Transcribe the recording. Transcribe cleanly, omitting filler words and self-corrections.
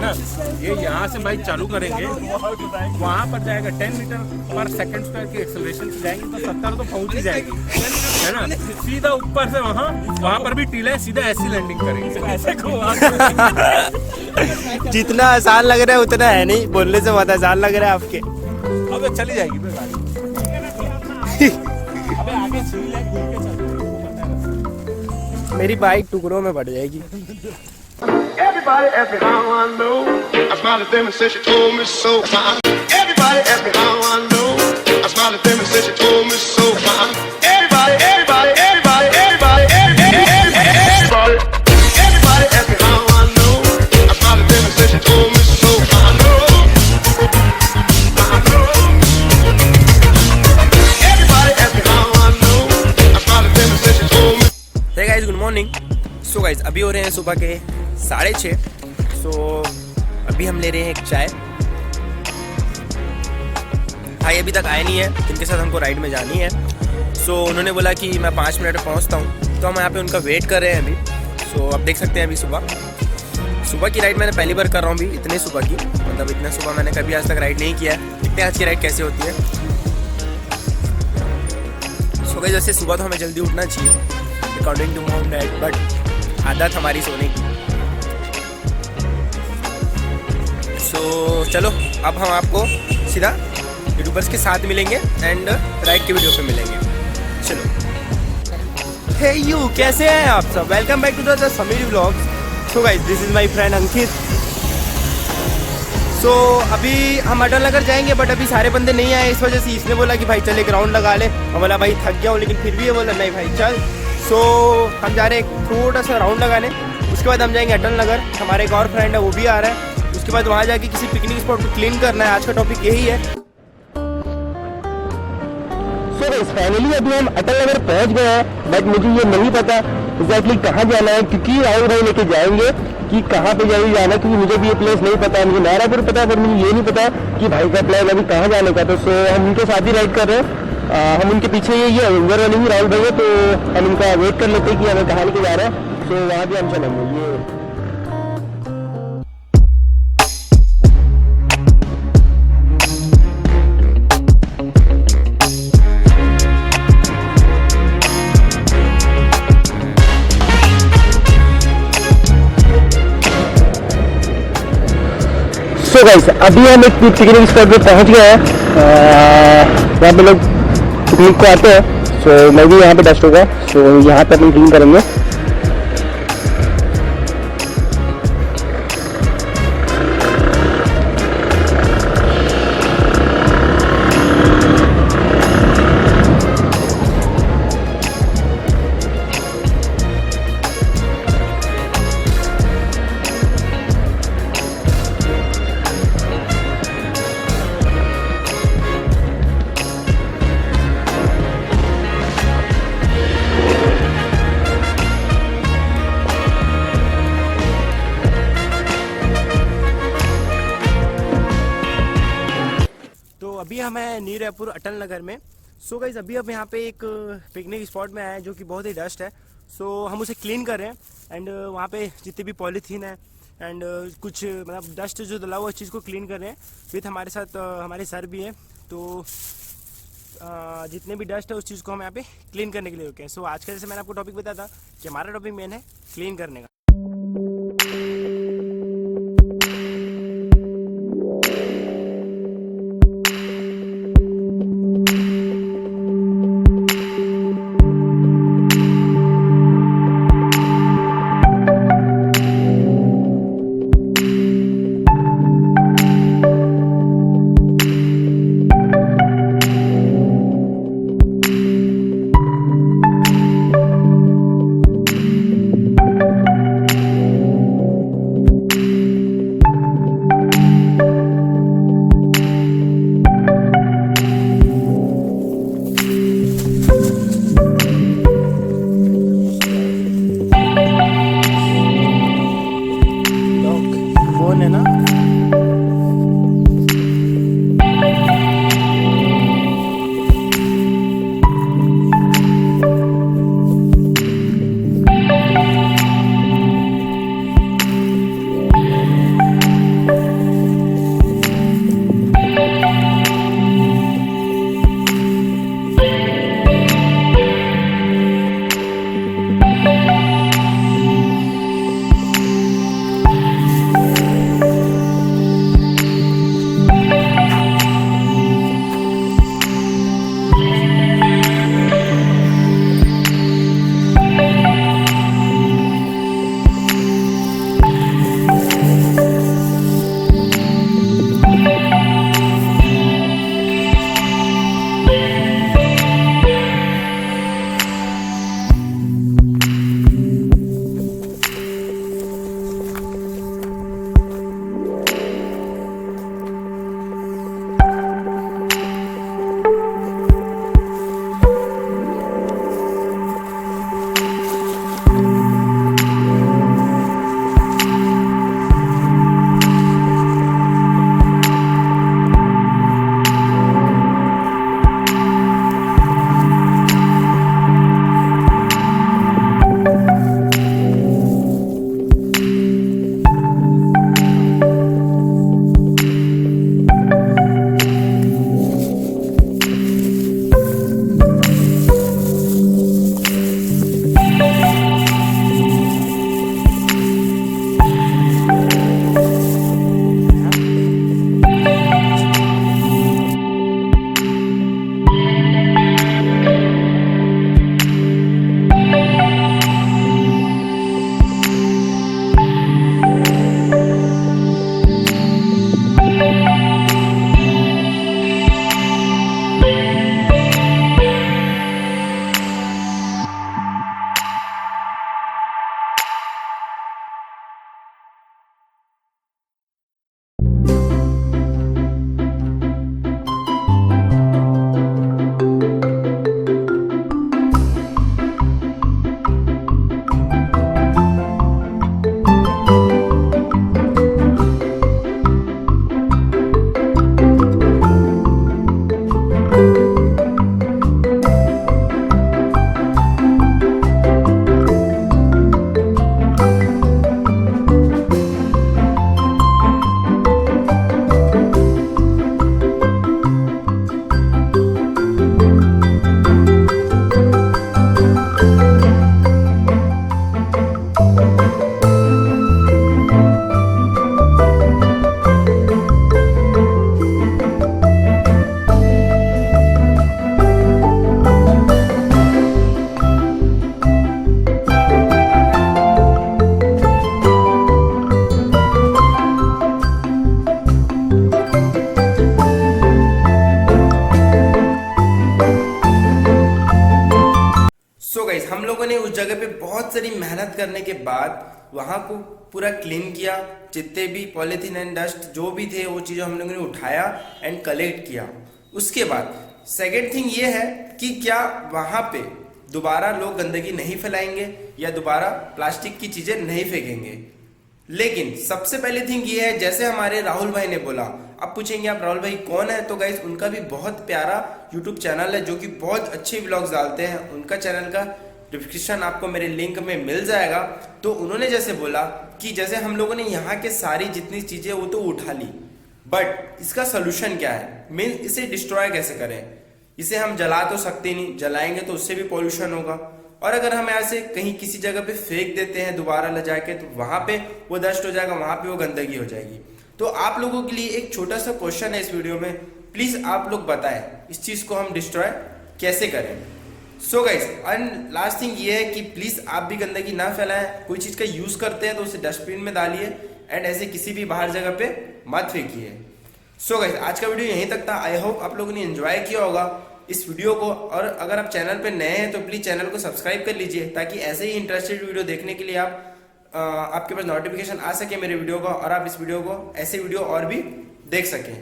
ना, ये यहाँ से बाइक चालू करेंगे, वहाँ पर जाएगा 10 मीटर पर सेकंड स्क्वायर की एक्सेलरेशन से जाएंगे तो 70 तो पहुँच ही जाएगी, है ना। सीधा ऊपर से वहाँ पर भी टीला है, सीधा ऐसी लैंडिंग करेंगे। जितना आसान लग रहा है उतना है नहीं, बोलने से बहुत आसान लग रहा है आपके। अब तो चली जाएगी फिर गाड़ी। अबे आगे छील है, घूम के चल। मेरी बाइक टुकड़ों में बढ़ जाएगी। Everybody ask me how I know. I smiled at them and said she told me so. Everybody ask me how I know. I smiled at them and said she told me so. Everybody ask me how I know. I smiled at them and said she told me so. I know. Everybody ask me how I know. I smiled at them and said she told me. Hey guys, good morning. So guys, अभी हो रहे हैं सुबह के 6:30। सो अभी हम ले रहे हैं एक चाय। भाई अभी तक आए नहीं है, जिनके साथ हमको राइड में जानी है। सो उन्होंने बोला कि मैं 5 मिनट में पहुंचता हूं, तो हम यहाँ पे उनका वेट कर रहे हैं अभी। सो अब देख सकते हैं, अभी सुबह की राइड मैंने पहली बार कर रहा हूँ अभी, इतने सुबह की, मतलब इतना सुबह मैंने कभी आज तक राइड नहीं किया है। देखते हैं आज की राइड कैसे होती है। सो गाइस, जैसे सुबह तो हमें जल्दी उठना चाहिए according to mom dad, but आदत हमारी सोने की। सो चलो अब हम आपको सीधा यूट्यूबर्स के साथ मिलेंगे एंड राइड के वीडियो पे मिलेंगे। चलो। हे यू, कैसे हैं आप सब? Welcome back to the Sameer vlogs. So guys, this is my friend Ankit. So अभी हम अटल नगर जाएंगे, बट अभी सारे बंदे नहीं आए, इस वजह से इसने बोला कि भाई चल एक राउंड लगा ले। हम बोला भाई थक गया हूँ, लेकिन फिर भी ये बोला नहीं भाई चल। सो हम जा रहे हैं एक छोटा सा राउंड लगाने, उसके बाद हम जाएंगे अटल नगर। हमारे एक और फ्रेंड है, वो भी आ रहा है। उसके बाद वहाँ जाके किसी पिकनिक स्पॉट को क्लीन करना है। आज का टॉपिक यही है। सो फाइनली अभी हम अटल नगर पहुँच गए हैं, बट मुझे ये नहीं पता एग्जैक्टली कहाँ जाना है, क्योंकि राहुल भाई लेके जाएंगे कि कहाँ पे जाना है, क्योंकि मुझे भी ये प्लेस नहीं पता है। मुझे नारापुर पता है, पर मुझे ये नहीं पता कि भाई का प्लान अभी कहाँ जाने का। तो सो हम उनके साथ ही राइड कर रहे हैं। हम उनके पीछे ये उधर वाले ही राहुल भाई है, तो हम उनका वेट कर लेते हैं कि हमें कहाँ लेके जा रहे हैं। सो वहाँ भी हम चलेंगे। ये सो गाइस, अभी हम एक पिकनिक स्पॉट पे पहुंच गए हैं। यहाँ पे लोग पिकनिक को आते हैं। सो मैं भी यहाँ पे डस्ट होगा, सो यहाँ पे अपन क्लीन करेंगे। अभी हम हैं न्यू रायपुर अटल नगर में। सो गाइस, अभी अब यहाँ पे एक पिकनिक स्पॉट में आए हैं, जो कि बहुत ही डस्ट है। सो हम उसे क्लीन कर रहे हैं एंड वहाँ पे जितने भी पॉलीथीन है एंड कुछ मतलब डस्ट जो डला हुआ, उस चीज़ को क्लीन कर रहे हैं। विथ हमारे साथ हमारे सर भी हैं, तो जितने भी डस्ट है उस चीज़ को हम यहाँ पे क्लीन करने के लिए रुके हैं। सो आज का जैसे मैंने आपको टॉपिक बताया था कि हमारा टॉपिक मेन है क्लीन करने का। सो गाइस, हम लोगों ने उस जगह पे बहुत सारी मेहनत करने के बाद वहां को पूरा क्लीन किया। जितने भी पॉलीथीन एंड डस्ट जो भी थे वो चीज़ें हम लोगों ने उठाया एंड कलेक्ट किया। उसके बाद सेकेंड थिंग ये है कि क्या वहां पे दोबारा लोग गंदगी नहीं फैलाएंगे या दोबारा प्लास्टिक की चीजें नहीं फेंकेंगे। लेकिन सबसे पहले थिंग ये है, जैसे हमारे राहुल भाई ने बोला। अब पूछेंगे आप राहुल भाई कौन है, तो गाइस उनका भी बहुत प्यारा यूट्यूब चैनल है जो कि बहुत अच्छे व्लॉग्स डालते हैं। उनका चैनल का डिस्क्रिप्शन आपको मेरे लिंक में मिल जाएगा। तो उन्होंने जैसे बोला कि जैसे हम लोगों ने यहाँ के सारी जितनी चीजें वो तो उठा ली, बट इसका सोल्यूशन क्या है, मीन्स इसे डिस्ट्रॉय कैसे करें। इसे हम जला तो सकते नहीं, जलाएंगे तो उससे भी पॉल्यूशन होगा। और अगर हम ऐसे कहीं किसी जगह पे फेंक देते हैं दोबारा ले जाके, तो वहां पे वो डस्ट हो जाएगा, वहां पे वो गंदगी हो जाएगी। तो आप लोगों के लिए एक छोटा सा क्वेश्चन है इस वीडियो में, प्लीज आप लोग बताएं इस चीज को हम डिस्ट्रॉय कैसे करें। So guys, and last thing ये है कि प्लीज आप भी गंदगी ना फैलाएं। कोई चीज का यूज करते हैं तो उसे डस्टबिन में डालिए एंड ऐसे किसी भी बाहर जगह पे मत फेंकिए। सो गाइस, आज का वीडियो यहीं तक था। आई होप आप लोगों ने एंजॉय किया होगा इस वीडियो को। और अगर आप चैनल पे नए हैं तो प्लीज चैनल को सब्सक्राइब कर लीजिए, ताकि ऐसे ही इंटरेस्टेड वीडियो देखने के लिए आपके पास नोटिफिकेशन आ सके मेरे वीडियो का, और आप इस वीडियो को ऐसे वीडियो और भी देख सकें।